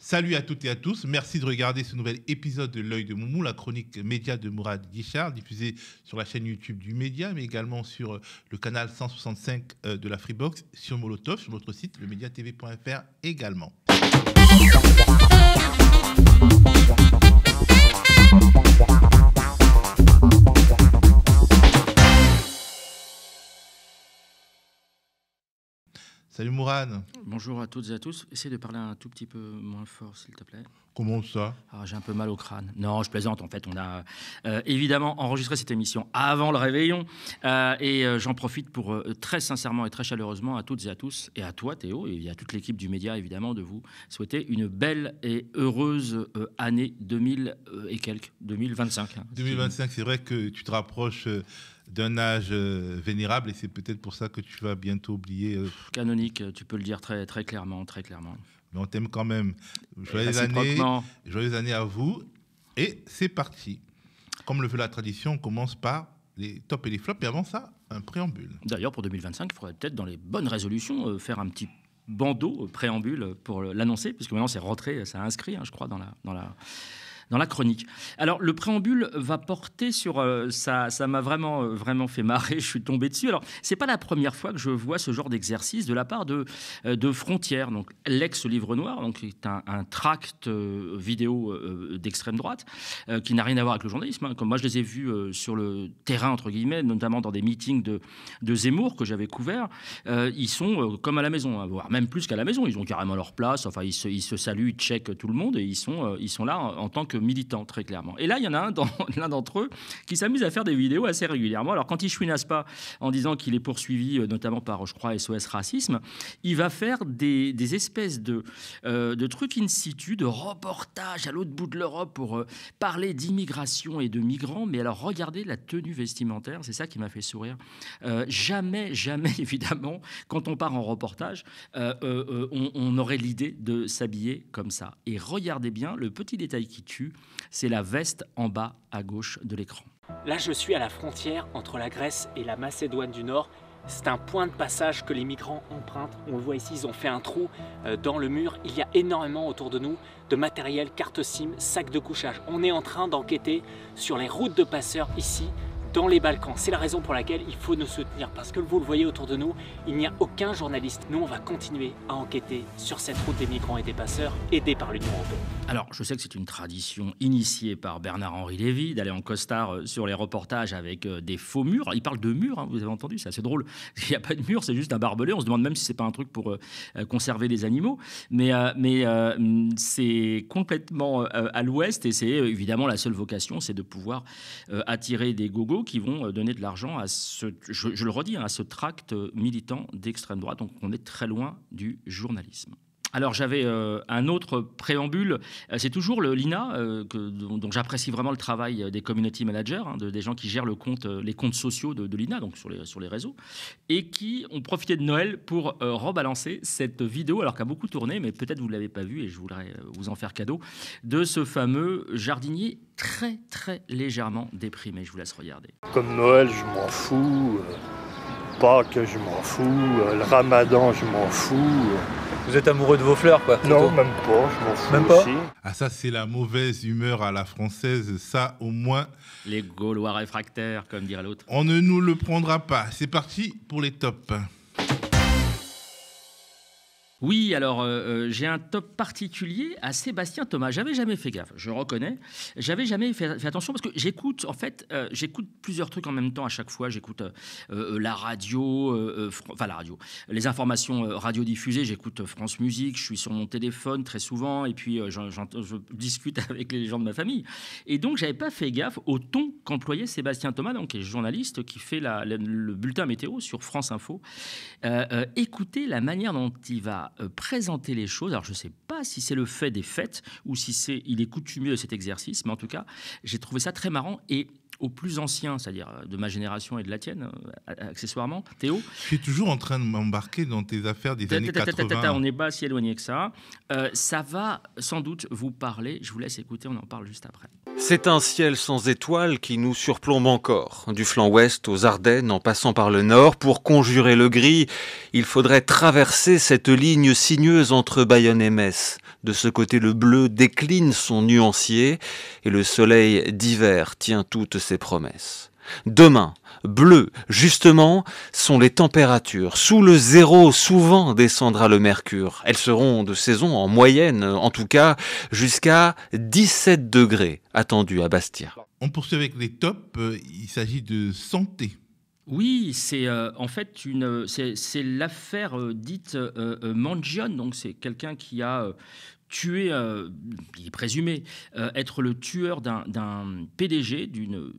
Salut à toutes et à tous. Merci de regarder ce nouvel épisode de L'œil de Moumou, la chronique média de Mourad Guichard, diffusée sur la chaîne YouTube du Média, mais également sur le canal 165 de la Freebox, sur Molotov, sur notre site, lemediatv.fr également. Salut Mourad. Bonjour à toutes et à tous. Essaye de parler un tout petit peu moins fort, s'il te plaît. Comment ça? J'ai un peu mal au crâne. Non, je plaisante. En fait, on a évidemment enregistré cette émission avant le réveillon. J'en profite pour très sincèrement et très chaleureusement à toutes et à tous, et à toi Théo, et à toute l'équipe du Média évidemment, de vous souhaiter une belle et heureuse année 2025. 2025, c'est vrai que tu te rapproches d'un âge vénérable et c'est peut-être pour ça que tu vas bientôt oublier. Canonique, tu peux le dire très, très clairement, très clairement. Mais on t'aime quand même. Joyeuses années à vous. Et c'est parti. Comme le veut la tradition, on commence par les tops et les flops. Et avant ça, un préambule. D'ailleurs, pour 2025, il faudrait peut-être dans les bonnes résolutions faire un petit bandeau préambule pour l'annoncer, puisque maintenant c'est rentré, ça a inscrit, je crois, dans la chronique. Alors, le préambule va porter sur... ça m'a vraiment fait marrer, je suis tombé dessus. Alors, c'est pas la première fois que je vois ce genre d'exercice de la part de Frontières, donc l'ex-Livre Noir, donc qui est un tract vidéo d'extrême droite, qui n'a rien à voir avec le journalisme. Comme moi, je les ai vus sur le terrain, entre guillemets, notamment dans des meetings de Zemmour que j'avais couverts. Ils sont comme à la maison, voire même plus qu'à la maison. Ils ont carrément leur place, enfin, ils se saluent, ils checkent tout le monde, et ils sont là en tant que militants, très clairement. Et là, il y en a l'un d'entre eux qui s'amuse à faire des vidéos assez régulièrement. Alors, quand il chouinasse pas en disant qu'il est poursuivi, notamment par, je crois, SOS Racisme, il va faire des espèces de trucs in situ, de reportages à l'autre bout de l'Europe pour parler d'immigration et de migrants. Mais alors, regardez la tenue vestimentaire, c'est ça qui m'a fait sourire. Jamais, évidemment, quand on part en reportage, on aurait l'idée de s'habiller comme ça. Et regardez bien, le petit détail qui tue, c'est la veste en bas à gauche de l'écran. Là, je suis à la frontière entre la Grèce et la Macédoine du Nord. C'est un point de passage que les migrants empruntent. On le voit ici, ils ont fait un trou dans le mur. Il y a énormément autour de nous de matériel, cartes SIM, sacs de couchage. On est en train d'enquêter sur les routes de passeurs ici, dans les Balkans. C'est la raison pour laquelle il faut nous soutenir, parce que vous le voyez autour de nous, il n'y a aucun journaliste. Nous, on va continuer à enquêter sur cette route des migrants et des passeurs, aidés par l'Union européenne. Alors, je sais que c'est une tradition initiée par Bernard-Henri Lévy d'aller en costard sur les reportages avec des faux murs. Il parle de murs, vous avez entendu, c'est assez drôle. Il n'y a pas de mur, c'est juste un barbelé. On se demande même si c'est pas un truc pour conserver des animaux. Mais c'est complètement à l'ouest, et c'est évidemment la seule vocation, c'est de pouvoir attirer des gogos qui vont donner de l'argent à je le redis, à ce tract militant d'extrême droite. Donc on est très loin du journalisme. Alors j'avais un autre préambule, c'est toujours le l'INA, dont j'apprécie vraiment le travail des community managers, des gens qui gèrent les comptes sociaux de l'INA, donc sur les réseaux, et qui ont profité de Noël pour rebalancer cette vidéo, alors qu'elle a beaucoup tourné, mais peut-être vous ne l'avez pas vue, et je voudrais vous en faire cadeau, de ce fameux jardinier très très légèrement déprimé. Je vous laisse regarder. Comme Noël, je m'en fous, Pâques, je m'en fous, le Ramadan, je m'en fous. Vous êtes amoureux de vos fleurs, quoi? Non, même pas, je m'en fous même pas aussi. Ah, ça, c'est la mauvaise humeur à la française. Ça, au moins... Les Gaulois réfractaires, comme dirait l'autre. On ne nous le prendra pas. C'est parti pour les tops. Oui, alors j'ai un top particulier à Sébastien Thomas. J'avais jamais fait gaffe, je reconnais. J'avais jamais fait attention parce que j'écoute plusieurs trucs en même temps à chaque fois. J'écoute la radio, les informations radiodiffusées. J'écoute France Musique. Je suis sur mon téléphone très souvent et puis je discute avec les gens de ma famille. Et donc j'avais pas fait gaffe au ton qu'employait Sébastien Thomas, donc qui est journaliste qui fait le bulletin météo sur France Info. Écoutez la manière dont il va présenter les choses. Alors, je ne sais pas si c'est le fait des fêtes ou si il est coutumier de cet exercice, mais en tout cas, j'ai trouvé ça très marrant. Et aux plus anciens, c'est-à-dire de ma génération et de la tienne, accessoirement, Théo. Je suis toujours en train de m'embarquer dans tes affaires des années 80. On n'est pas si éloigné que ça. Ça va sans doute vous parler. Je vous laisse écouter, on en parle juste après. C'est un ciel sans étoiles qui nous surplombe encore. Du flanc ouest aux Ardennes, en passant par le nord, pour conjurer le gris, il faudrait traverser cette ligne sinueuse entre Bayonne et Metz. De ce côté, le bleu décline son nuancier et le soleil d'hiver tient toutes ses promesses. Demain, bleu, justement, sont les températures. Sous le zéro, souvent descendra le mercure. Elles seront de saison en moyenne, en tout cas, jusqu'à 17 degrés attendus à Bastia. On poursuit avec les tops. Il s'agit de santé. Oui, c'est en fait c'est l'affaire dite Mangione. Donc c'est quelqu'un qui a tué, il est présumé être le tueur d'un PDG d'une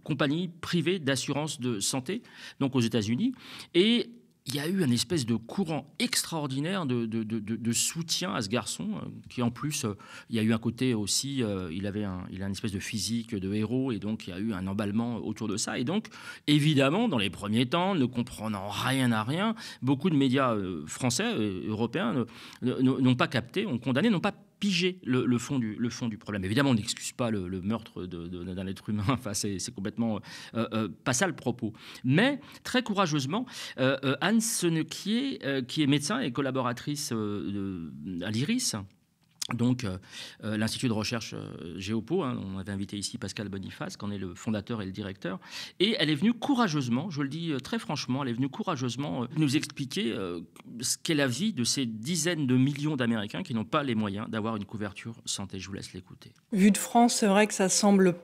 compagnie privée d'assurance de santé, donc aux États-Unis. Et il y a eu un espèce de courant extraordinaire de soutien à ce garçon, qui en plus, il y a eu un côté aussi, il a une espèce de physique de héros, et donc il y a eu un emballement autour de ça. Et donc, évidemment, dans les premiers temps, ne comprenant rien à rien, beaucoup de médias français, européens, n'ont pas capté, ont condamné, n'ont pas pigé le fond du problème. Évidemment, on n'excuse pas le meurtre d'un être humain, enfin, c'est complètement pas ça le propos. Mais, très courageusement, Anne Senequier, qui est médecin et collaboratrice à l'IRIS, donc l'Institut de recherche Géopo, on avait invité ici Pascal Boniface, qui en est le fondateur et le directeur, et elle est venue courageusement, je le dis très franchement, elle est venue courageusement nous expliquer ce qu'est la vie de ces dizaines de millions d'Américains qui n'ont pas les moyens d'avoir une couverture santé. Je vous laisse l'écouter. Vu de France, c'est vrai que ça semble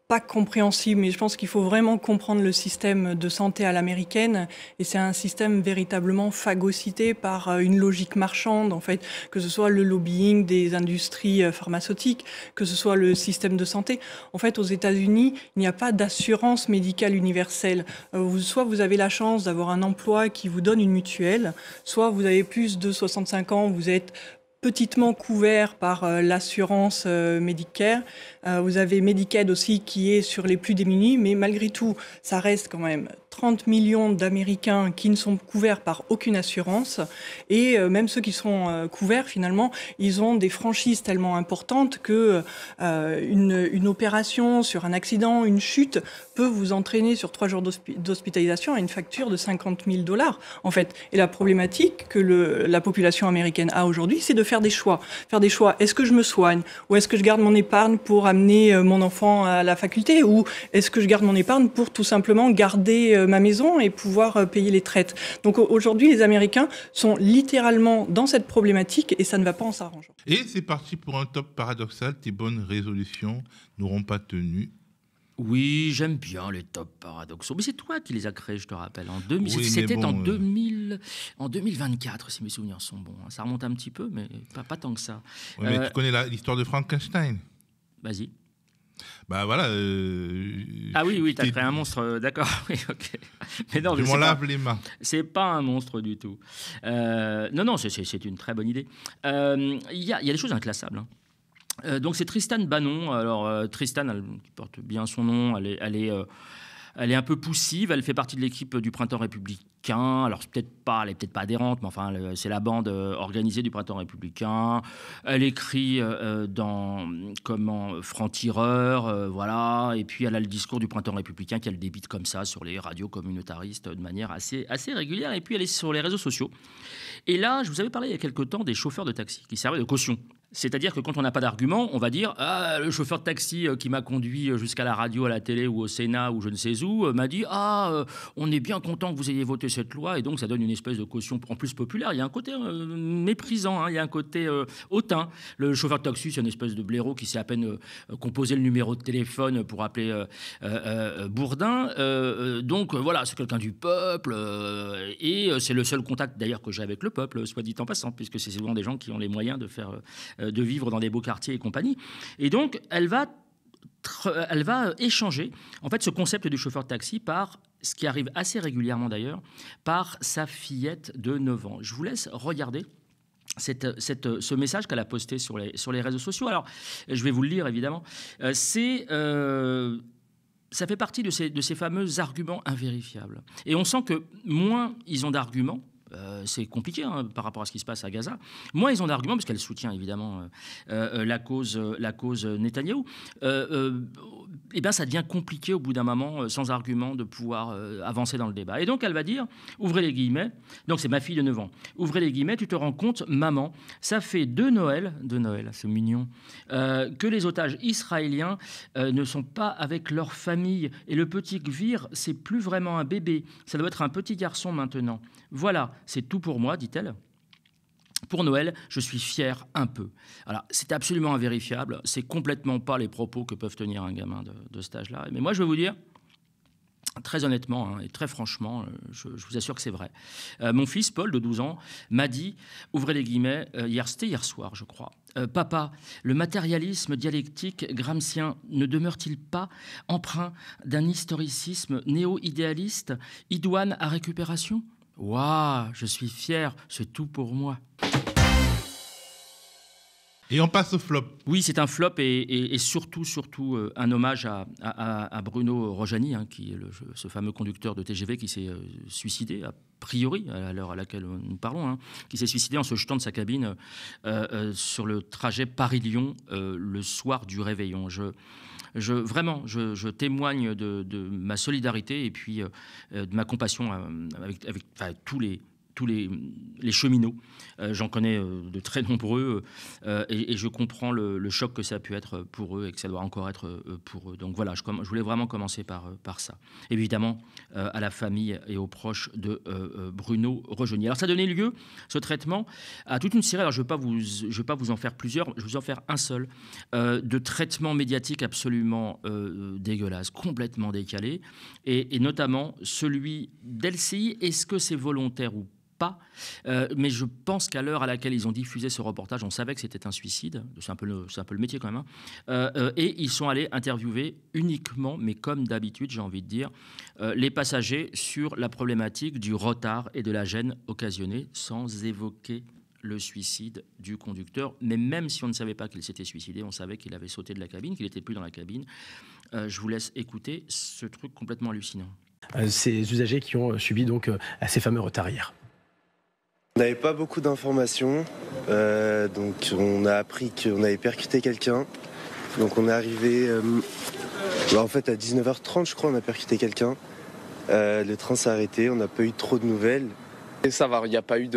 pas compréhensible, mais je pense qu'il faut vraiment comprendre le système de santé à l'américaine, et c'est un système véritablement phagocyté par une logique marchande, en fait, que ce soit le lobbying des industries pharmaceutiques, que ce soit le système de santé. En fait, aux États-Unis, il n'y a pas d'assurance médicale universelle. Soit vous avez la chance d'avoir un emploi qui vous donne une mutuelle, soit vous avez plus de 65 ans, vous êtes petitement couvert par l'assurance Medicare. Vous avez Medicaid aussi qui est sur les plus démunis, mais malgré tout, ça reste quand même 30 millions d'Américains qui ne sont couverts par aucune assurance. Et même ceux qui sont couverts, finalement, ils ont des franchises tellement importantes que une opération sur un accident, une chute, peut vous entraîner sur 3 jours d'hospitalisation à une facture de $50 000, en fait. Et la problématique que la population américaine a aujourd'hui, c'est de faire des choix. Faire des choix. Est-ce que je me soigne? Ou est-ce que je garde mon épargne pour amener mon enfant à la faculté? Ou est-ce que je garde mon épargne pour tout simplement garder ma maison et pouvoir payer les traites? Donc aujourd'hui, les Américains sont littéralement dans cette problématique et ça ne va pas en s'arrangeant. Et c'est parti pour un top paradoxal. Tes bonnes résolutions n'auront pas tenu. Oui, j'aime bien les tops paradoxaux. Mais c'est toi qui les as créés, je te rappelle. C'était en 2024, si mes souvenirs sont bons. Ça remonte un petit peu, mais pas tant que ça. Oui, mais tu connais l'histoire de Frankenstein? Vas-y. Bah voilà. Ah oui, t'as créé un monstre, d'accord. Oui, ok. Mais non, je m'en lave les mains. C'est pas un monstre du tout. Non, c'est une très bonne idée. Il y a des choses inclassables. Donc c'est Tristan Banon. Alors Tristan, elle porte bien son nom. Elle est un peu poussive. Elle fait partie de l'équipe du Printemps républicain. Alors elle est peut-être pas adhérente, mais enfin c'est la bande organisée du Printemps républicain. Elle écrit dans Franc-Tireur, voilà. Et puis elle a le discours du Printemps républicain qu'elle débite comme ça sur les radios communautaristes de manière assez régulière. Et puis elle est sur les réseaux sociaux. Et là, je vous avais parlé il y a quelque temps des chauffeurs de taxi qui servaient de caution. C'est-à-dire que quand on n'a pas d'argument, on va dire « Ah, le chauffeur de taxi qui m'a conduit jusqu'à la radio, à la télé ou au Sénat ou je ne sais où, m'a dit « Ah, on est bien content que vous ayez voté cette loi. » Et donc, ça donne une espèce de caution en plus populaire. Il y a un côté méprisant, il y a un côté hautain. Le chauffeur de taxi, c'est une espèce de blaireau qui sait à peine composer le numéro de téléphone pour appeler Bourdin. Donc, voilà, c'est quelqu'un du peuple. Et c'est le seul contact, d'ailleurs, que j'ai avec le peuple, soit dit en passant, puisque c'est souvent des gens qui ont les moyens de vivre dans des beaux quartiers et compagnie. Et donc, elle va échanger, en fait, ce concept du chauffeur de taxi par, ce qui arrive assez régulièrement d'ailleurs, par sa fillette de 9 ans. Je vous laisse regarder ce message qu'elle a posté sur les réseaux sociaux. Alors, je vais vous le lire, évidemment. Ça fait partie de ces fameux arguments invérifiables. Et on sent que moins ils ont d'arguments, c'est compliqué par rapport à ce qui se passe à Gaza. Moins ils ont d'arguments, parce qu'elle soutient évidemment la cause Netanyahou. Eh bien, ça devient compliqué au bout d'un moment, sans argument, de pouvoir avancer dans le débat. Et donc, elle va dire, ouvrez les guillemets, donc c'est ma fille de 9 ans, ouvrez les guillemets, tu te rends compte, maman, ça fait deux Noëls, c'est mignon, que les otages israéliens ne sont pas avec leur famille. Et le petit Gvir, c'est plus vraiment un bébé, ça doit être un petit garçon maintenant. Voilà, c'est tout pour moi, dit-elle. Pour Noël, je suis fier un peu. Alors, c'est absolument invérifiable. C'est complètement pas les propos que peuvent tenir un gamin de cet âge-là. Mais moi, je vais vous dire, très honnêtement et très franchement, je vous assure que c'est vrai. Mon fils, Paul, de 12 ans, m'a dit, ouvrez les guillemets, c'était hier soir, je crois, papa, le matérialisme dialectique gramscien ne demeure-t-il pas empreint d'un historicisme néo-idéaliste, idoine à récupération ? Waouh, je suis fier, c'est tout pour moi. Et on passe au flop. Oui, c'est un flop et surtout un hommage à Bruno Rojani, qui est ce fameux conducteur de TGV qui s'est suicidé, a priori, à l'heure à laquelle nous parlons, qui s'est suicidé en se jetant de sa cabine sur le trajet Paris-Lyon le soir du réveillon. Vraiment, je témoigne de ma solidarité et puis de ma compassion avec tous les cheminots. J'en connais de très nombreux et je comprends le choc que ça a pu être pour eux et que ça doit encore être pour eux. Donc voilà, je voulais vraiment commencer par ça. Évidemment, à la famille et aux proches de Bruno Rojani. Alors ça a donné lieu, ce traitement, à toute une série, alors je ne vais pas vous en faire plusieurs, je vais vous en faire un seul, de traitements médiatiques absolument dégueulasses, complètement décalés, et notamment celui d'LCI. Est-ce que c'est volontaire ou pas, mais je pense qu'à l'heure à laquelle ils ont diffusé ce reportage, on savait que c'était un suicide, c'est un peu le métier quand même, et ils sont allés interviewer uniquement, mais comme d'habitude, j'ai envie de dire, les passagers sur la problématique du retard et de la gêne occasionnée, sans évoquer le suicide du conducteur. Mais même si on ne savait pas qu'il s'était suicidé, on savait qu'il avait sauté de la cabine, qu'il n'était plus dans la cabine. Je vous laisse écouter ce truc complètement hallucinant. Ces usagers qui ont subi donc ces fameux retards hier. On n'avait pas beaucoup d'informations, donc on a appris qu'on avait percuté quelqu'un. Donc on est arrivé, en fait à 19h30 je crois, on a percuté quelqu'un. Le train s'est arrêté, on n'a pas eu trop de nouvelles. Et ça va, il n'y a pas eu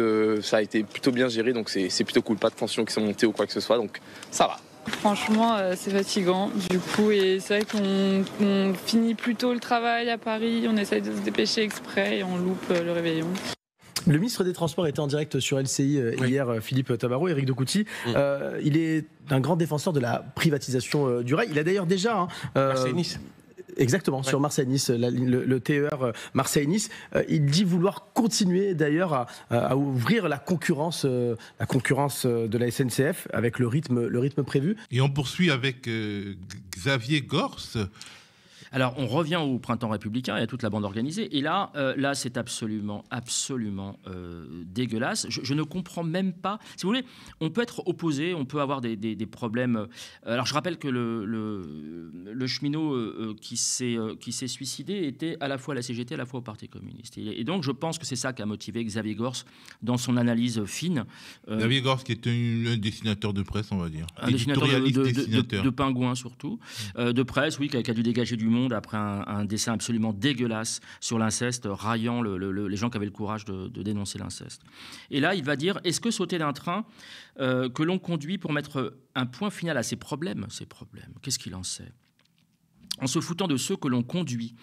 ça a été plutôt bien géré, donc c'est plutôt cool, pas de tensions qui sont montées ou quoi que ce soit, donc ça va. Franchement, c'est fatigant du coup, et c'est vrai qu'on finit plus tôt le travail à Paris, on essaye de se dépêcher exprès et on loupe le réveillon. Le ministre des Transports était en direct sur LCI hier, Philippe Tabarot, Éric de Courty. Il est un grand défenseur de la privatisation du rail. Il a d'ailleurs déjà... Marseille-Nice. Exactement, sur Marseille-Nice, le TER Marseille-Nice. Il dit vouloir continuer d'ailleurs à ouvrir la concurrence de la SNCF avec le rythme prévu. Et on poursuit avec Xavier Gors. Alors, on revient au printemps républicain et à toute la bande organisée. Et là c'est absolument dégueulasse. Je ne comprends même pas. Si vous voulez, on peut être opposé, on peut avoir des problèmes. Alors, je rappelle que le cheminot qui s'est suicidé était à la fois à la CGT, à la fois au Parti communiste. Et donc, je pense que c'est ça qui a motivé Xavier Gors dans son analyse fine. Xavier Gors, qui est un dessinateur de presse, on va dire. Un dessinateur de pingouins, surtout. De presse, oui, qui a dû dégager du monde après un dessin absolument dégueulasse sur l'inceste, raillant les gens qui avaient le courage de dénoncer l'inceste. Et là, il va dire, est-ce que sauter d'un train que l'on conduit pour mettre un point final à ces problèmes, qu'est-ce qu'il en sait ? En se foutant de ceux que l'on conduit,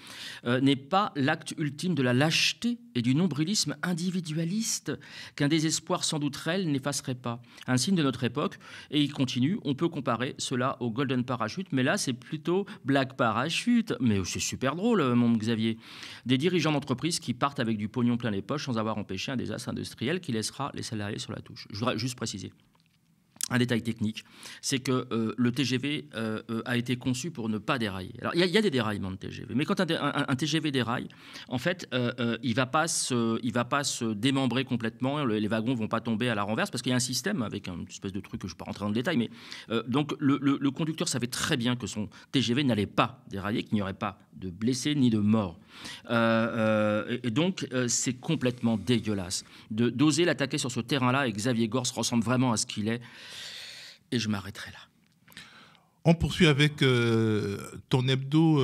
n'est pas l'acte ultime de la lâcheté et du nombrilisme individualiste qu'un désespoir sans doute réel n'effacerait pas. Un signe de notre époque, et il continue, on peut comparer cela au Golden Parachute, mais là c'est plutôt Black Parachute. Mais c'est super drôle, mon Xavier. Des dirigeants d'entreprise qui partent avec du pognon plein les poches sans avoir empêché un désastre industriel qui laissera les salariés sur la touche. Je voudrais juste préciser. un détail technique, c'est que le TGV a été conçu pour ne pas dérailler. Alors, il y a des déraillements de TGV, mais quand un TGV déraille, en fait, il va pas se démembrer complètement, les wagons ne vont pas tomber à la renverse, parce qu'il y a un système avec une espèce de truc que je ne vais pas rentrer dans le détail, mais donc le conducteur savait très bien que son TGV n'allait pas dérailler, qu'il n'y aurait pas de blessés ni de morts. Et donc, c'est complètement dégueulasse d'oser l'attaquer sur ce terrain-là, et Xavier Gors ressemble vraiment à ce qu'il est. Et je m'arrêterai là. On poursuit avec ton hebdo,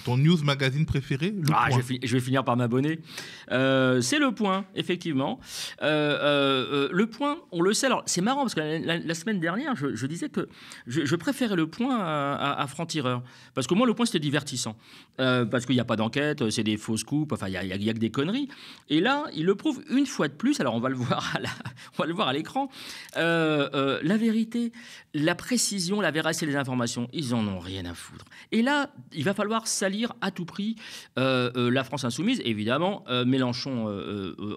ton news magazine préféré, Le Point. Je vais finir par m'abonner. C'est Le Point, effectivement. Le Point, on le sait. Alors, c'est marrant parce que la semaine dernière, je disais que je préférais Le Point à Franc-Tireur. Parce qu'au moins, Le Point, c'était divertissant. Parce qu'il n'y a pas d'enquête, c'est des fausses coupes, enfin, il y a que des conneries. Et là, il le prouve une fois de plus. Alors, on va le voir à l'écran. La vérité, la précision, la véracité des informations, ils en ont rien à foutre. Et là, il va falloir salir à tout prix la France insoumise, évidemment, Mélenchon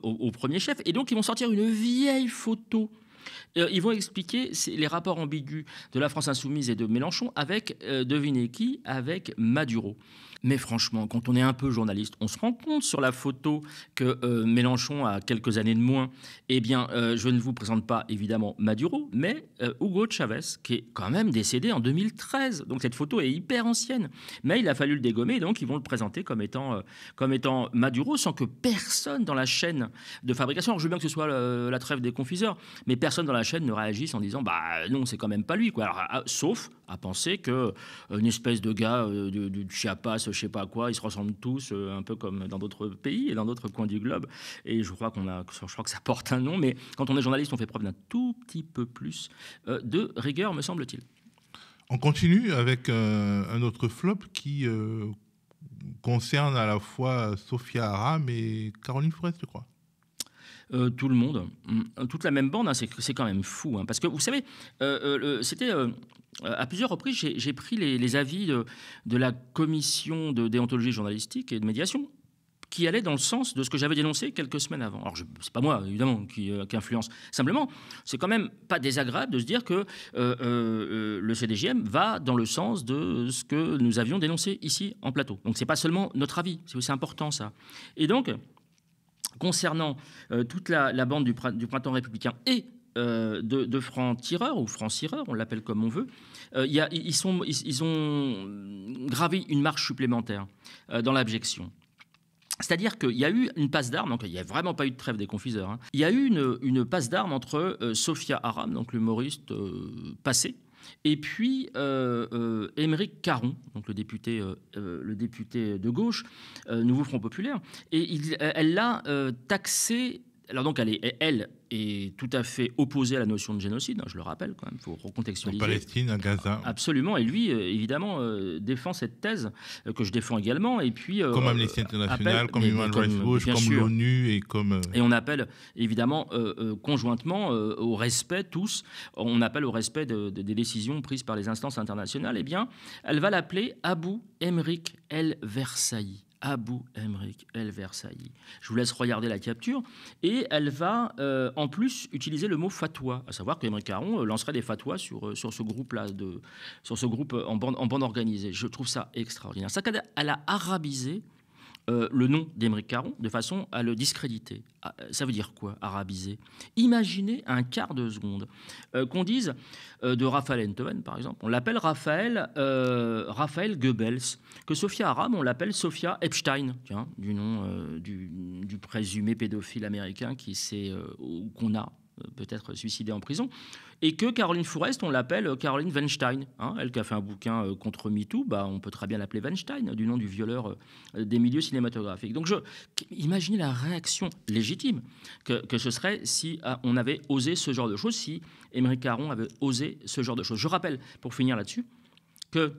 au premier chef. Et donc, ils vont sortir une vieille photo. Ils vont expliquer les rapports ambigus de la France insoumise et de Mélenchon avec, devinez qui, avec Maduro. Mais franchement, quand on est un peu journaliste, on se rend compte sur la photo que Mélenchon a quelques années de moins. Eh bien, je ne vous présente pas évidemment Maduro, mais Hugo Chavez, qui est quand même décédé en 2013. Donc cette photo est hyper ancienne. Mais il a fallu le dégommer, donc ils vont le présenter comme étant Maduro, sans que personne dans la chaîne de fabrication, alors je veux bien que ce soit la trêve des confiseurs, mais personne dans la chaîne ne réagisse en disant bah non, c'est quand même pas lui, quoi. Alors, sauf à penser qu'une espèce de gars de Chiapas, je sais pas quoi, ils se ressemblent tous, un peu comme dans d'autres pays et dans d'autres coins du globe. Et je crois que ça porte un nom, mais quand on est journaliste, on fait preuve d'un tout petit peu plus de rigueur, me semble-t-il. On continue avec un autre flop qui concerne à la fois Sophia Aram et Caroline Fourest, je crois. Tout le monde, toute la même bande, hein, c'est quand même fou. Hein, parce que vous savez, c'était à plusieurs reprises, j'ai pris les avis de la commission de déontologie journalistique et de médiation qui allait dans le sens de ce que j'avais dénoncé quelques semaines avant. Alors, c'est pas moi, évidemment, qui influence. Simplement, c'est quand même pas désagréable de se dire que le CDJM va dans le sens de ce que nous avions dénoncé ici en plateau. Donc, c'est pas seulement notre avis, c'est important, ça. Et donc, concernant toute la bande du Printemps républicain et de Franc-Tireur, ou Franc-Cireur, on l'appelle comme on veut, ils ont gravi une marche supplémentaire dans l'abjection. C'est-à-dire qu'il y a eu une passe d'armes, donc il n'y a vraiment pas eu de trêve des confiseurs, hein. Il y a eu une passe d'armes entre Sophia Aram, donc l'humoriste passé, et puis Aymeric Caron, donc le député de gauche, Nouveau Front Populaire, et elle l'a taxé. Alors donc elle est tout à fait opposée à la notion de génocide, je le rappelle quand même, il faut recontextualiser. En Palestine, à Gaza. Absolument, et lui, évidemment, défend cette thèse que je défends également. Et puis, comme Amnesty International, comme Human Rights Watch, comme l'ONU et comme... Et on appelle évidemment conjointement au respect, tous, on appelle au respect des décisions prises par les instances internationales. Eh bien, elle va l'appeler Abou Emric El Versailles. Abou Emric El Versailles. Je vous laisse regarder la capture. Et elle va en plus utiliser le mot fatwa, à savoir qu'Aymeric Caron lancerait des fatwas sur ce groupe-là, sur ce groupe en bande organisée. Je trouve ça extraordinaire. Elle a arabisé le nom d'Aymeric Caron de façon à le discréditer. Ça veut dire quoi, arabiser? Imaginez un quart de seconde qu'on dise de Raphaël Enthoven, par exemple, on l'appelle Raphaël Goebbels, que Sophia Aram, on l'appelle Sophia Epstein, tiens, du nom du présumé pédophile américain qu'on a peut-être suicidé en prison, et que Caroline Fourest, on l'appelle Caroline Weinstein, hein, elle qui a fait un bouquin contre MeToo, on peut très bien l'appeler Weinstein, du nom du violeur des milieux cinématographiques. Donc imaginez la réaction légitime que ce serait si on avait osé ce genre de choses, si Aymeric Caron avait osé ce genre de choses. Je rappelle, pour finir là-dessus, que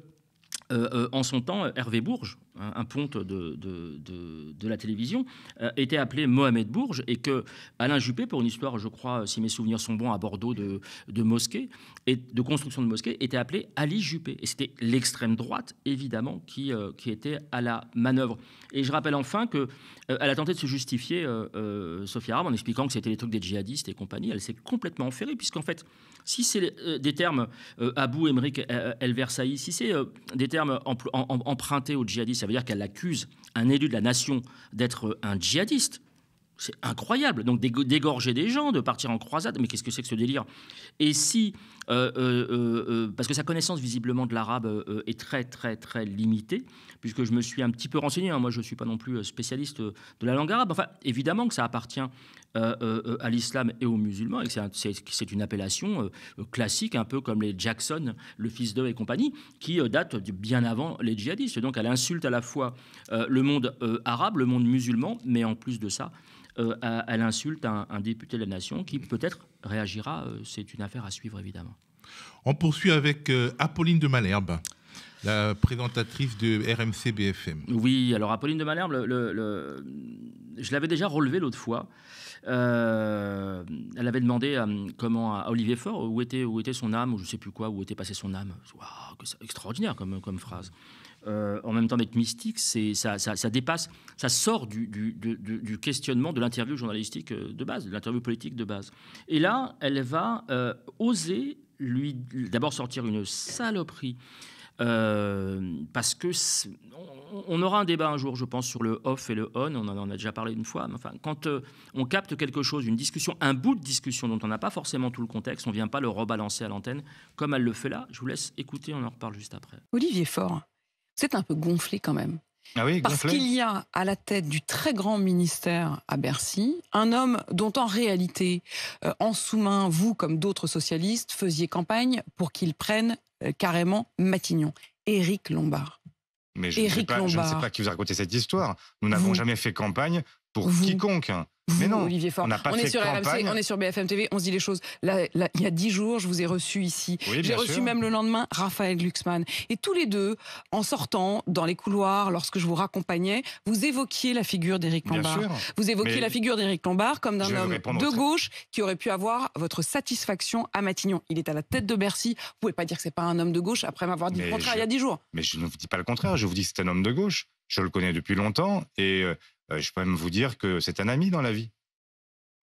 en son temps, Hervé Bourges, un ponte de la télévision, était appelé Mohamed Bourges, et que Alain Juppé, pour une histoire, je crois, si mes souvenirs sont bons, à Bordeaux de mosquée, et de construction de mosquée, était appelé Ali Juppé. Et c'était l'extrême droite, évidemment, qui était à la manœuvre. Et je rappelle enfin qu'elle a tenté de se justifier, Sophia Arabe, en expliquant que c'était les trucs des djihadistes et compagnie. Elle s'est complètement enferrée, puisqu'en fait, si c'est des termes Abou Emric El Versailles, si c'est des termes empruntés aux djihadistes, ça veut dire qu'elle accuse un élu de la nation d'être un djihadiste. C'est incroyable. Donc d'égorger des gens, de partir en croisade, mais qu'est-ce que c'est que ce délire? Et si, parce que sa connaissance visiblement de l'arabe est très très très limitée, puisque je me suis un petit peu renseigné, moi je ne suis pas non plus spécialiste de la langue arabe, enfin évidemment que ça appartient à l'islam et aux musulmans, et que c'est une appellation classique, un peu comme les Jackson, le fils d'eux et compagnie, qui date bien avant les djihadistes. Donc elle insulte à la fois le monde arabe, le monde musulman, mais en plus de ça, elle insulte un député de la nation qui peut-être réagira. C'est une affaire à suivre, évidemment. On poursuit avec Apolline de Malherbe, la présentatrice de RMC BFM. Oui, alors Apolline de Malherbe, je l'avais déjà relevé l'autre fois. Elle avait demandé à Olivier Faure où était son âme, ou je ne sais plus quoi, où était passée son âme. Waouh, c'est extraordinaire comme phrase. En même temps d'être mystique, ça dépasse, ça sort du questionnement de l'interview journalistique de base, de l'interview politique de base. Et là, elle va oser lui d'abord sortir une saloperie. Parce que on aura un débat un jour, je pense, sur le off et le on. On en a déjà parlé une fois. Mais enfin, quand on capte quelque chose, une discussion, un bout de discussion dont on n'a pas forcément tout le contexte, on ne vient pas le rebalancer à l'antenne comme elle le fait là. Je vous laisse écouter, on en reparle juste après. Olivier Faure, c'est un peu gonflé quand même. Ah oui, parce qu'il y a à la tête du très grand ministère à Bercy un homme dont en réalité, en sous-main, vous comme d'autres socialistes, faisiez campagne pour qu'il prenne carrément Matignon. Éric Lombard. Mais je ne sais pas qui vous a raconté cette histoire. Nous n'avons jamais fait campagne pour quiconque. Mais non, Olivier Faure, on est sur RMC, on est sur BFM TV, on se dit les choses. Là, il y a 10 jours, je vous ai reçu ici. Oui, j'ai reçu même le lendemain Raphaël Glucksmann. Et tous les deux, en sortant dans les couloirs, lorsque je vous raccompagnais, vous évoquiez la figure d'Éric Lombard. Vous évoquiez la figure d'Éric Lombard comme d'un homme de gauche qui aurait pu avoir votre satisfaction à Matignon. Il est à la tête de Bercy. Vous pouvez pas dire que c'est pas un homme de gauche après m'avoir dit le contraire il y a 10 jours. Mais je ne vous dis pas le contraire. Je vous dis que c'est un homme de gauche. Je le connais depuis longtemps et je peux même vous dire que c'est un ami dans la vie.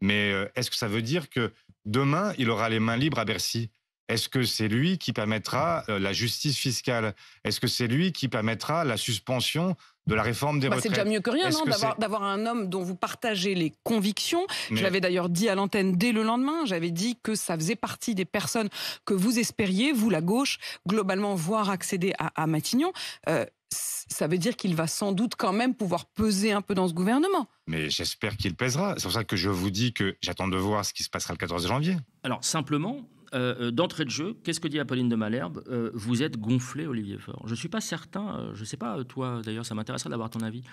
Mais est-ce que ça veut dire que demain, il aura les mains libres à Bercy? Est-ce que c'est lui qui permettra la justice fiscale? Est-ce que c'est lui qui permettra la suspension de la réforme des retraites? C'est déjà mieux que rien, non, d'avoir un homme dont vous partagez les convictions. Je l'avais d'ailleurs dit à l'antenne dès le lendemain. J'avais dit que ça faisait partie des personnes que vous espériez, vous, la gauche, globalement, voir accéder à Matignon. Ça veut dire qu'il va sans doute quand même pouvoir peser un peu dans ce gouvernement. Mais j'espère qu'il pèsera. C'est pour ça que je vous dis que j'attends de voir ce qui se passera le 14 janvier. Alors, simplement, d'entrée de jeu, qu'est-ce que dit Apolline de Malherbe? Vous êtes gonflé, Olivier Faure. Je ne suis pas certain, je ne sais pas, toi, d'ailleurs, ça m'intéresserait d'avoir ton avis.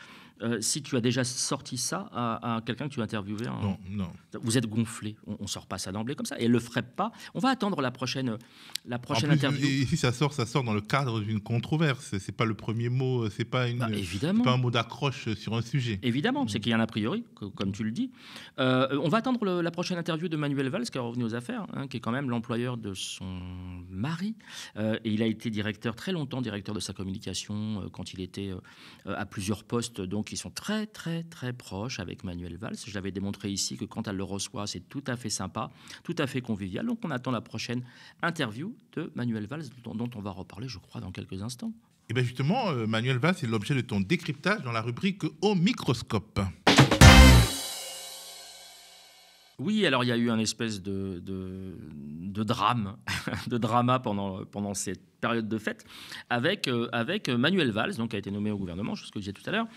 Si tu as déjà sorti ça à quelqu'un que tu as interviewé. Non. Vous êtes gonflé. On ne sort pas ça d'emblée comme ça. Et elle ne le ferait pas. On va attendre la prochaine interview. Et si ça sort dans le cadre d'une controverse. Ce n'est pas le premier mot, ce n'est pas un mot d'accroche sur un sujet. Évidemment, c'est qu'il y a un a priori, comme tu le dis. On va attendre la prochaine interview de Manuel Valls, qui est revenu aux affaires, qui est quand même l'employeur de son mari. Et il a été très longtemps directeur de sa communication quand il était à plusieurs postes. Donc, ils sont très, très, très proches avec Manuel Valls. Je l'avais démontré ici que quand elle le reçoit, c'est tout à fait sympa, tout à fait convivial. Donc, on attend la prochaine interview de Manuel Valls, dont on va reparler, je crois, dans quelques instants. Et bien justement, Manuel Valls, c'est l'objet de ton décryptage dans la rubrique Au microscope. Oui, alors il y a eu un espèce de drame, de drama pendant cette période de fête avec Manuel Valls, donc qui a été nommé au gouvernement, ce que je disais tout à l'heure.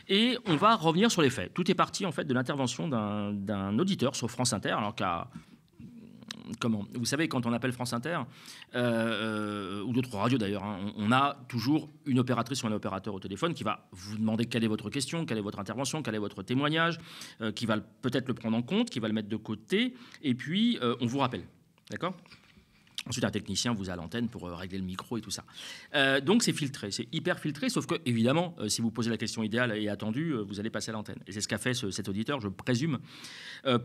Et on va revenir sur les faits. Tout est parti en fait de l'intervention d'un auditeur sur France Inter, alors qu'à vous savez, quand on appelle France Inter, ou d'autres radios d'ailleurs, on a toujours une opératrice ou un opérateur au téléphone qui va vous demander quelle est votre question, quelle est votre intervention, quel est votre témoignage, qui va peut-être le prendre en compte, qui va le mettre de côté, et puis on vous rappelle. D'accord ? Ensuite, un technicien vous a à l'antenne pour régler le micro et tout ça. Donc, c'est filtré, c'est hyper filtré, sauf que, évidemment, si vous posez la question idéale et attendue, vous allez passer à l'antenne. Et c'est ce qu'a fait cet auditeur, je présume,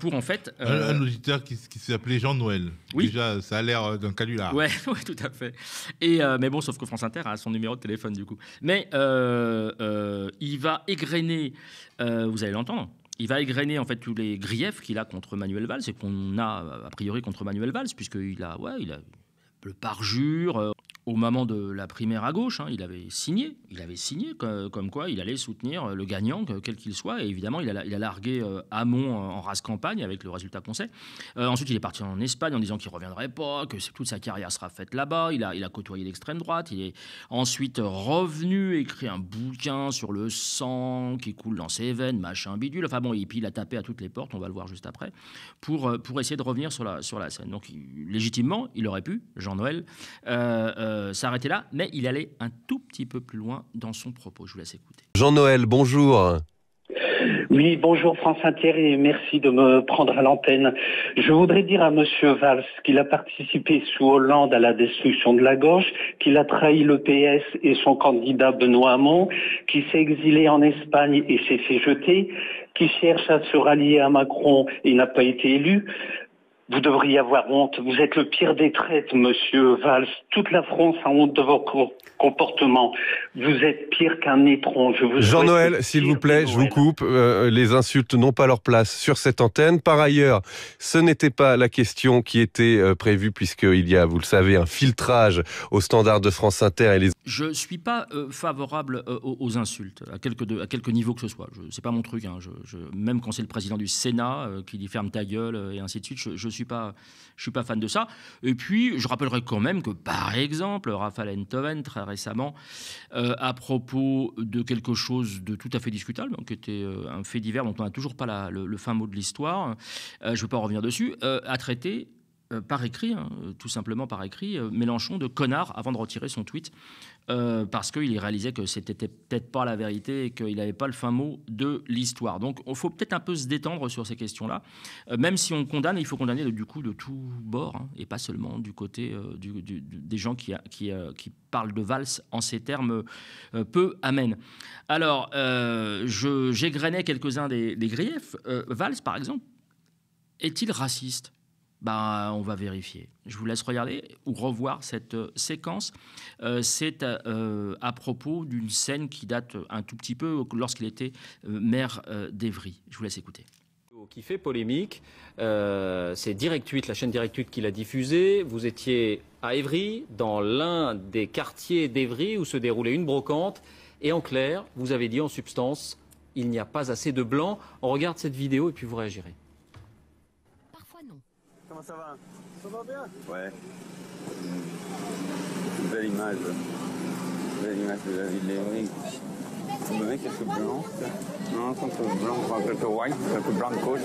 pour en fait... Un auditeur qui s'appelait Jean-Noël. Oui. Déjà, ça a l'air d'un canular. Ouais, tout à fait. Mais bon, sauf que France Inter a son numéro de téléphone, du coup. Mais il va égrener, vous allez l'entendre, il va égrener en fait tous les griefs qu'il a contre Manuel Valls et qu'on a a priori contre Manuel Valls, puisqu'il a le parjure. Au moment de la primaire à gauche, il avait signé comme quoi il allait soutenir le gagnant, quel qu'il soit. Et évidemment, il a largué Hamon en race campagne avec le résultat qu'on sait. Ensuite, il est parti en Espagne en disant qu'il ne reviendrait pas, que toute sa carrière sera faite là-bas. Il a côtoyé l'extrême droite. Il est ensuite revenu, écrit un bouquin sur le sang qui coule dans ses veines, machin bidule. Enfin bon, et puis il a tapé à toutes les portes, on va le voir juste après, pour essayer de revenir sur la scène. Donc, légitimement, il aurait pu, Jean-Noël, s'arrêter là, mais il allait un tout petit peu plus loin dans son propos. Je vous laisse écouter. Jean-Noël, bonjour. Oui, bonjour France Inter et merci de me prendre à l'antenne. Je voudrais dire à Monsieur Valls qu'il a participé sous Hollande à la destruction de la gauche, qu'il a trahi le PS et son candidat Benoît Hamon, qu'il s'est exilé en Espagne et s'est fait jeter, qu'il cherche à se rallier à Macron et n'a pas été élu. Vous devriez avoir honte. Vous êtes le pire des traites, Monsieur Valls. Toute la France a honte de vos comportements. Vous êtes pire qu'un étron. Jean-Noël, s'il vous plaît, je vous coupe. Les insultes n'ont pas leur place sur cette antenne. Par ailleurs, ce n'était pas la question qui était prévue, puisqu'il y a, vous le savez, un filtrage au standard de France Inter. Et Je ne suis pas favorable aux insultes, à quelque niveau que ce soit. Ce n'est pas mon truc. Même quand c'est le président du Sénat qui dit « ferme ta gueule » et ainsi de suite, je suis pas fan de ça. Et puis, je rappellerai quand même que, par exemple, Raphaël Enthoven, très récemment, à propos de quelque chose de tout à fait discutable, qui était un fait divers dont on n'a toujours pas le fin mot de l'histoire, je ne vais pas revenir dessus, a traité par écrit, tout simplement par écrit, Mélenchon de connard avant de retirer son tweet, parce qu'il réalisait que c'était peut-être pas la vérité et qu'il n'avait pas le fin mot de l'histoire. Donc il faut peut-être un peu se détendre sur ces questions-là. Même si on condamne, il faut condamner du coup de tous bords, et pas seulement du côté des gens qui parlent de Valls en ces termes peu amènes. Alors, j'égrenais quelques-uns des griefs. Valls, par exemple, est-il raciste ? On va vérifier. Je vous laisse regarder ou revoir cette séquence. C'est à propos d'une scène qui date un tout petit peu lorsqu'il était maire d'Évry. Je vous laisse écouter. Qui fait polémique, c'est Direct 8, la chaîne Direct 8 qui l'a diffusée. Vous étiez à Évry, dans l'un des quartiers d'Évry où se déroulait une brocante. Et en clair, vous avez dit en substance, il n'y a pas assez de blancs. On regarde cette vidéo et puis vous réagirez. Comment ça va? Ça va bien? Ouais. Belle image. Belle image de la ville d'Évry. Vous avez quelques blancs? Non, quelques blancs, quelques white, quelques blancs de côte.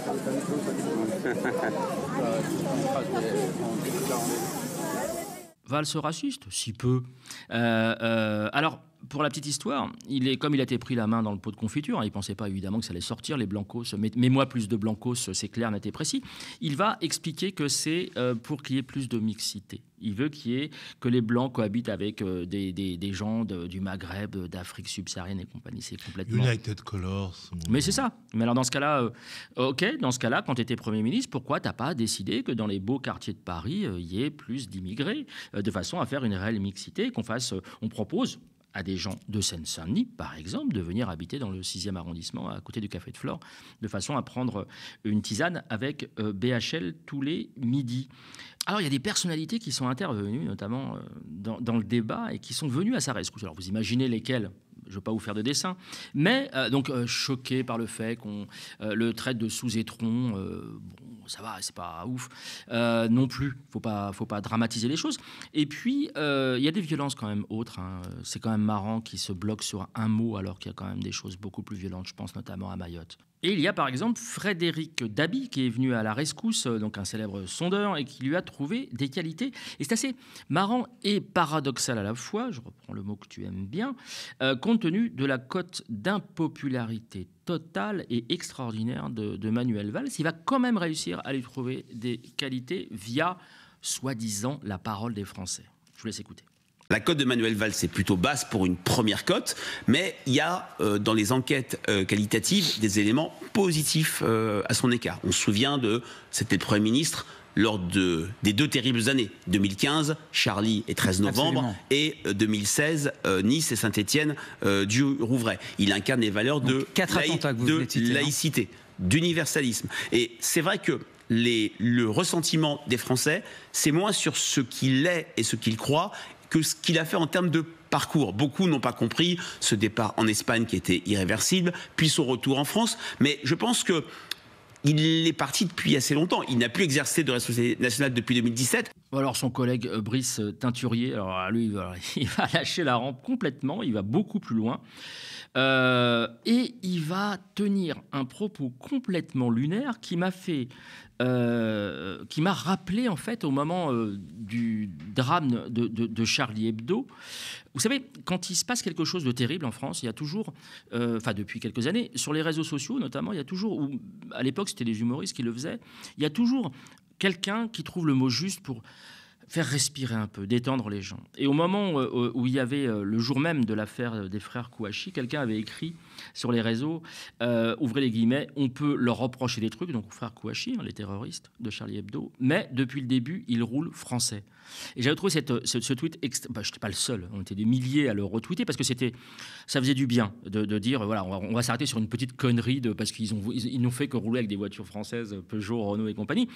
Valls raciste? Si peu. Alors, pour la petite histoire, comme il a été pris la main dans le pot de confiture, il ne pensait pas évidemment que ça allait sortir, les blancos, mets-moi plus de blancos, c'est clair, net et précis. Il va expliquer que c'est pour qu'il y ait plus de mixité. Il veut que les blancs cohabitent avec des gens du Maghreb, d'Afrique subsaharienne et compagnie. C'est complètement... United Colors. Mais c'est ça. Mais alors dans ce cas-là, dans ce cas-là, quand tu étais Premier ministre, pourquoi tu n'as pas décidé que dans les beaux quartiers de Paris, il y ait plus d'immigrés, de façon à faire une réelle mixité, on propose à des gens de Seine-Saint-Denis, par exemple, de venir habiter dans le 6e arrondissement, à côté du Café de Flore, de façon à prendre une tisane avec BHL tous les midis. Alors, il y a des personnalités qui sont intervenues, notamment dans le débat, et qui sont venues à sa rescousse. Alors, vous imaginez lesquelles ? Je ne veux pas vous faire de dessin, mais choqué par le fait qu'on le traite de sous-étron, ça va, c'est pas ouf non plus. Faut pas dramatiser les choses. Et puis il y a des violences quand même autres. C'est quand même marrant qu'ils se bloquent sur un mot alors qu'il y a quand même des choses beaucoup plus violentes. Je pense notamment à Mayotte. Et il y a par exemple Frédéric Dabi qui est venu à la rescousse, donc un célèbre sondeur, et qui lui a trouvé des qualités. Et c'est assez marrant et paradoxal à la fois, je reprends le mot que tu aimes bien, compte tenu de la cote d'impopularité totale et extraordinaire de Manuel Valls. Il va quand même réussir à lui trouver des qualités via soi-disant la parole des Français. Je vous laisse écouter. La cote de Manuel Valls est plutôt basse pour une première cote, mais il y a dans les enquêtes qualitatives des éléments positifs à son écart. On se souvient c'était le Premier ministre lors des 2 terribles années, 2015, Charlie et 13 novembre, Absolument. et 2016, Nice et Saint-Étienne du Rouvray. Il incarne les valeurs de laïcité, d'universalisme. Et c'est vrai que le ressentiment des Français, c'est moins sur ce qu'il est et ce qu'il croit que ce qu'il a fait en termes de parcours. Beaucoup n'ont pas compris ce départ en Espagne qui était irréversible, puis son retour en France. Mais je pense que il est parti depuis assez longtemps. Il n'a plus exercé de responsabilité nationale depuis 2017. Alors son collègue Brice Teinturier, alors lui, il va lâcher la rampe complètement, il va beaucoup plus loin. Et il va tenir un propos complètement lunaire qui m'a rappelé en fait au moment du drame de Charlie Hebdo. Vous savez, quand il se passe quelque chose de terrible en France, il y a toujours, depuis quelques années, sur les réseaux sociaux notamment, il y a toujours, ou à l'époque c'était les humoristes qui le faisaient, il y a toujours quelqu'un qui trouve le mot juste pour faire respirer un peu, détendre les gens. Et au moment où il y avait, le jour même de l'affaire des frères Kouachi, quelqu'un avait écrit sur les réseaux, ouvrez les guillemets, on peut leur reprocher des trucs, donc aux frères Kouachi, les terroristes de Charlie Hebdo, mais depuis le début, ils roulent français. Et j'avais trouvé ce tweet, je n'étais pas le seul, on était des milliers à le retweeter, parce que ça faisait du bien de dire, voilà, on va s'arrêter sur une petite connerie, parce qu'ils n'ont fait que rouler avec des voitures françaises, Peugeot, Renault et compagnie.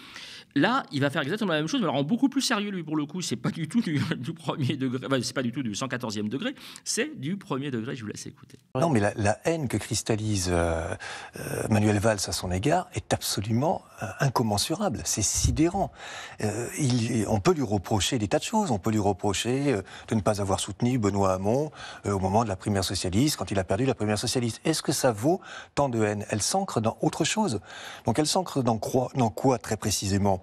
Là, il va faire exactement la même chose, mais alors en beaucoup plus sérieux, lui, pour le coup, c'est pas du tout du premier degré, c'est pas du tout du 114e degré, c'est du premier degré, je vous laisse écouter. Non, mais la haine que cristallise Manuel Valls à son égard est absolument incommensurable, c'est sidérant. On peut lui reprocher des tas de choses, on peut lui reprocher de ne pas avoir soutenu Benoît Hamon au moment de la primaire socialiste, quand il a perdu la primaire socialiste. Est-ce que ça vaut tant de haine? Elle s'ancre dans autre chose. Donc elle s'ancre dans quoi très précisément?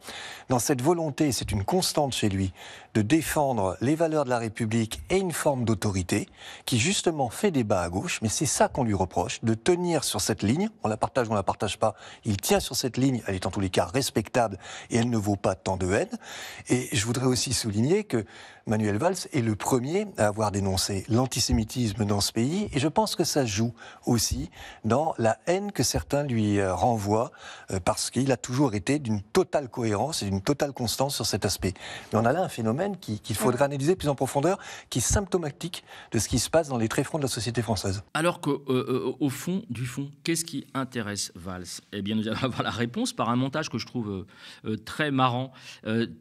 Dans cette volonté, c'est une constante chez lui, de défendre les valeurs de la République et une forme d'autorité qui justement fait débat à gauche, mais c'est ça qu'on lui reproche, de tenir sur cette ligne. On la partage ou on la partage pas, il tient sur cette ligne, elle est en tous les cas respectable et elle ne vaut pas tant de haine. Et je voudrais aussi souligner que Manuel Valls est le premier à avoir dénoncé l'antisémitisme dans ce pays, et je pense que ça joue aussi dans la haine que certains lui renvoient, parce qu'il a toujours été d'une totale cohérence et d'une totale constance sur cet aspect. Mais on a là un phénomène qu'il faudrait analyser plus en profondeur, qui est symptomatique de ce qui se passe dans les tréfonds de la société française. Alors qu'au fond du fond, qu'est-ce qui intéresse Valls? Eh bien, nous allons avoir la réponse par un montage que je trouve très marrant,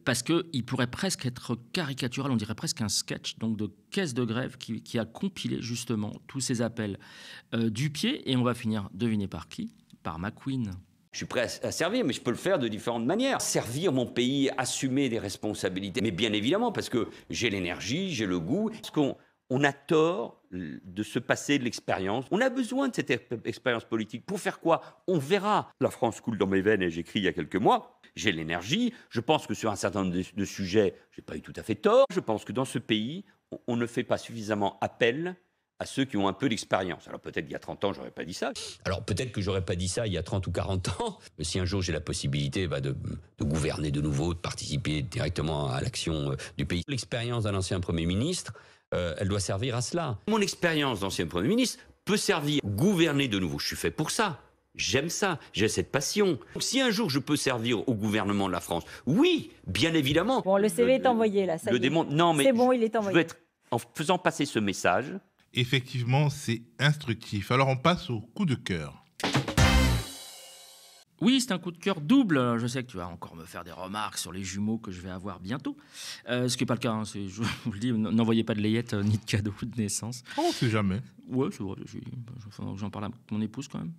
parce qu'il pourrait presque être caricatural, on dirait presque un sketch donc de Caisse de Grève qui a compilé justement tous ces appels du pied, et on va finir, devinez par qui? Par McQueen. Je suis prêt à servir, mais je peux le faire de différentes manières. Servir mon pays, assumer des responsabilités. Mais bien évidemment, parce que j'ai l'énergie, j'ai le goût. Parce qu'on a tort de se passer de l'expérience. On a besoin de cette expérience politique. Pour faire quoi? On verra. La France coule dans mes veines, et j'écris il y a quelques mois. J'ai l'énergie. Je pense que sur un certain nombre de sujets, je n'ai pas eu tout à fait tort. Je pense que dans ce pays, on ne fait pas suffisamment appel à ceux qui ont un peu d'expérience. Alors peut-être qu'il y a 30 ans, j'aurais pas dit ça. Alors peut-être que j'aurais pas dit ça il y a 30 ou 40 ans, mais si un jour j'ai la possibilité de gouverner de nouveau, de participer directement à l'action du pays. L'expérience d'un ancien Premier ministre, elle doit servir à cela. Mon expérience d'ancien Premier ministre peut servir à gouverner de nouveau. Je suis fait pour ça. J'aime ça, j'ai cette passion. Donc, si un jour je peux servir au gouvernement de la France, oui, bien évidemment. Bon, le CV est envoyé là, ça y est. Non, mais c'est bon, il est envoyé. Je veux être, en faisant passer ce message. Effectivement, c'est instructif. Alors on passe au coup de cœur. Oui, c'est un coup de cœur double. Je sais que tu vas encore me faire des remarques sur les jumeaux que je vais avoir bientôt. Ce qui n'est pas le cas, hein. Je vous le dis, n'envoyez pas de layette ni de cadeaux de naissance. Oh, on ne sait jamais. Ouais, c'est vrai. J'en parle à mon épouse quand même.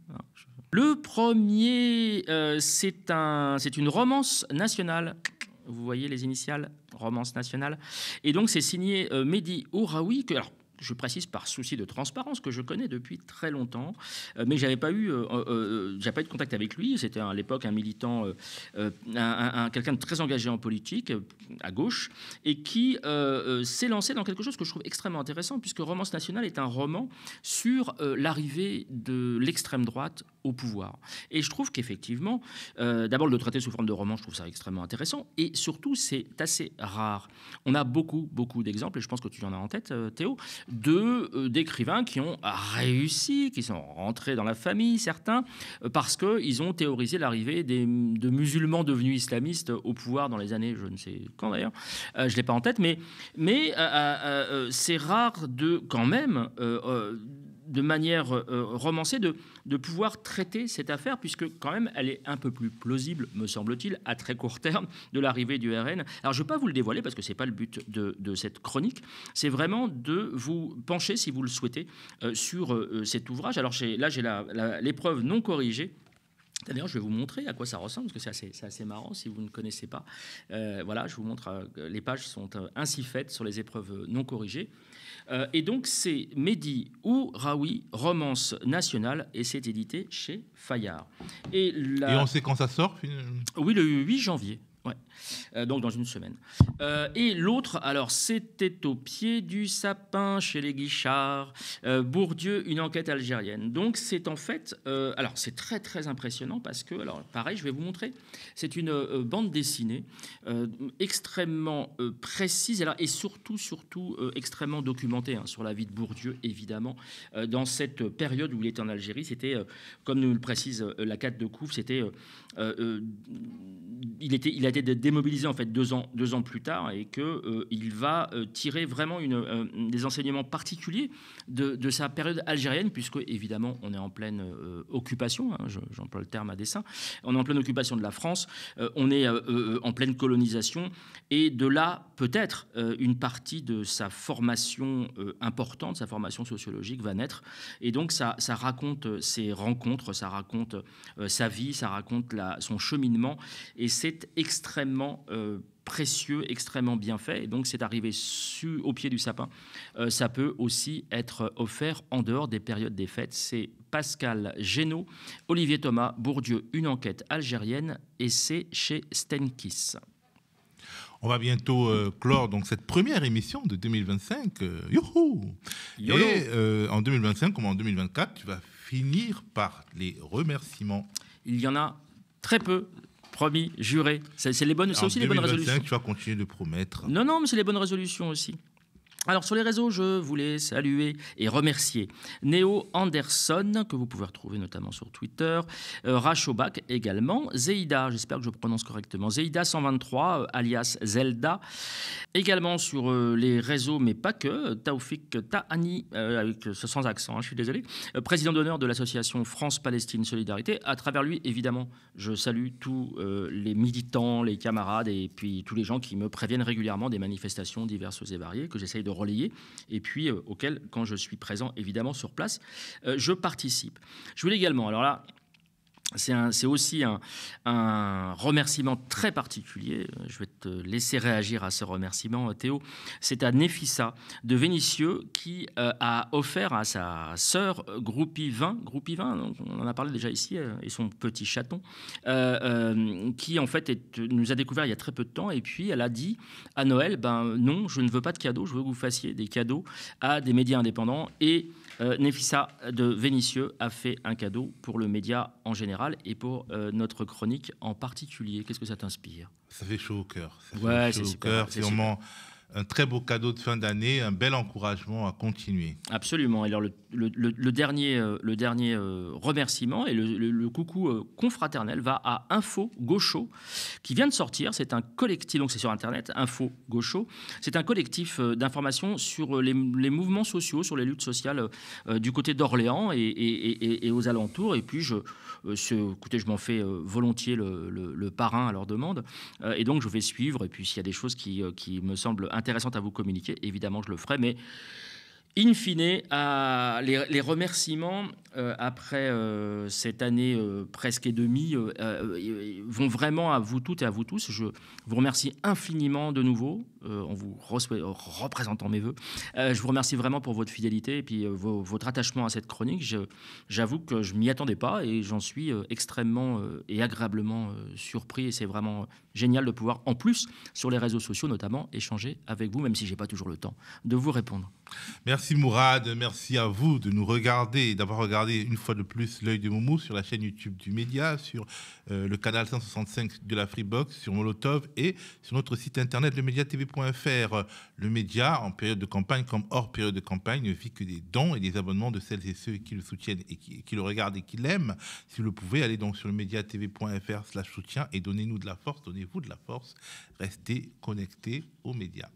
Le premier, c'est une romance nationale. Vous voyez les initiales, romance nationale. Et donc, c'est signé Mehdi Ouraoui. Alors, je précise par souci de transparence que je connais depuis très longtemps, mais j'avais pas eu de contact avec lui. C'était à l'époque un militant, quelqu'un de très engagé en politique, à gauche, et qui s'est lancé dans quelque chose que je trouve extrêmement intéressant, puisque Romance nationale est un roman sur l'arrivée de l'extrême droite au pouvoir. Et je trouve qu'effectivement, d'abord le traiter sous forme de roman, je trouve ça extrêmement intéressant, et surtout c'est assez rare. On a beaucoup d'exemples, et je pense que tu en as en tête, Théo, d'écrivains qui ont réussi, qui sont rentrés dans la famille, certains, parce qu'ils ont théorisé l'arrivée de musulmans devenus islamistes au pouvoir dans les années, je ne sais quand d'ailleurs, je ne l'ai pas en tête, mais c'est rare quand même, de manière romancée, de pouvoir traiter cette affaire, puisque quand même elle est un peu plus plausible, me semble-t-il, à très court terme, de l'arrivée du RN. Alors je ne vais pas vous le dévoiler, parce que ce n'est pas le but de cette chronique, c'est vraiment de vous pencher, si vous le souhaitez, sur cet ouvrage. Alors là, j'ai l'épreuve non corrigée. D'ailleurs, je vais vous montrer à quoi ça ressemble, parce que c'est assez marrant si vous ne connaissez pas. Voilà, je vous montre, les pages sont ainsi faites sur les épreuves non corrigées. Et donc, c'est Mehdi Ouraoui, romance nationale, et c'est édité chez Fayard. Et on sait quand ça sort Oui, le 8 janvier. Ouais. Donc dans une semaine. Et l'autre, alors c'était au pied du sapin chez les Guichard, Bourdieu, une enquête algérienne. Donc c'est en fait, alors c'est très impressionnant parce que, alors pareil, je vais vous montrer, c'est une bande dessinée extrêmement précise et surtout extrêmement documentée sur la vie de Bourdieu, évidemment. Dans cette période où il était en Algérie, c'était, comme nous le précise la Cate de Couve, c'était... il a été démobilisé en fait deux ans plus tard, et qu'il va tirer vraiment des enseignements particuliers de sa période algérienne, puisque évidemment on est en pleine occupation, j'emploie le terme à dessein, on est en pleine occupation de la France, on est en pleine colonisation, et de là peut-être une partie de sa formation importante, sa formation sociologique va naître, et donc ça raconte ses rencontres, ça raconte sa vie, ça raconte son cheminement, et c'est extrêmement précieux, extrêmement bien fait, et donc c'est arrivé au pied du sapin. Ça peut aussi être offert en dehors des périodes des fêtes. C'est Pascal Génaud, Olivier Thomas, Bourdieu, une enquête algérienne, et c'est chez Stenkis. On va bientôt clore donc cette première émission de 2025. Youhou! Et en 2025 comme en 2024, tu vas finir par les remerciements. Il y en a très peu. Promis, juré. C'est aussi les bonnes résolutions. Tu vas continuer de promettre. Non, mais c'est les bonnes résolutions aussi. Alors, sur les réseaux, je voulais saluer et remercier Néo Anderson, que vous pouvez retrouver notamment sur Twitter, Rachobak également, Zeida, j'espère que je prononce correctement, Zeida123, alias Zelda, également sur les réseaux, mais pas que, Taoufik Tahani, sans accent, je suis désolé, président d'honneur de l'association France-Palestine Solidarité. À travers lui, évidemment, je salue tous les militants, les camarades, et puis tous les gens qui me préviennent régulièrement des manifestations diverses et variées, que j'essaye de relayer, et puis auquel, quand je suis présent évidemment sur place, je participe. Je voulais également, alors là, c'est aussi un remerciement très particulier. Je vais te laisser réagir à ce remerciement, Théo. C'est à Nefissa de Vénissieux qui a offert à sa sœur Groupie 20, on en a parlé déjà ici, et son petit chaton, qui en fait nous a découvert il y a très peu de temps, et puis elle a dit à Noël, non, je ne veux pas de cadeaux, je veux que vous fassiez des cadeaux à des médias indépendants, et Nefissa de Vénissieux a fait un cadeau pour le média en général et pour notre chronique en particulier. Qu'est-ce que ça t'inspire? Ça fait chaud au cœur. C'est vraiment un très beau cadeau de fin d'année, un bel encouragement à continuer. Absolument. Alors le dernier remerciement et le coucou confraternel va à Info Gaucho, qui vient de sortir. C'est un collectif, donc c'est sur Internet, Info Gaucho. C'est un collectif d'information sur les mouvements sociaux, sur les luttes sociales du côté d'Orléans et aux alentours. Et puis écoutez, je m'en fais volontiers le parrain à leur demande. Et donc je vais suivre. Et puis s'il y a des choses qui me semblent intéressantes à vous communiquer, évidemment je le ferai. Mais in fine, les remerciements après cette année presque et demie vont vraiment à vous toutes et à vous tous. Je vous remercie infiniment de nouveau en vous représentant mes voeux. Je vous remercie vraiment pour votre fidélité et puis votre attachement à cette chronique. J'avoue que je ne m'y attendais pas et j'en suis extrêmement et agréablement surpris, et c'est vraiment génial de pouvoir, en plus, sur les réseaux sociaux notamment, échanger avec vous, même si je n'ai pas toujours le temps de vous répondre. Merci Mourad, merci à vous de nous regarder et d'avoir regardé une fois de plus l'œil de Moumou sur la chaîne YouTube du Média, sur le canal 165 de la Freebox, sur Molotov et sur notre site internet lemediatv.fr. Le Média, en période de campagne comme hors période de campagne, ne vit que des dons et des abonnements de celles et ceux qui le soutiennent et qui le regardent et qui l'aiment. Si vous le pouvez, allez donc sur lemediatv.fr/soutien et donnez-nous de la force, donnez-vous de la force. Restez connectés aux médias.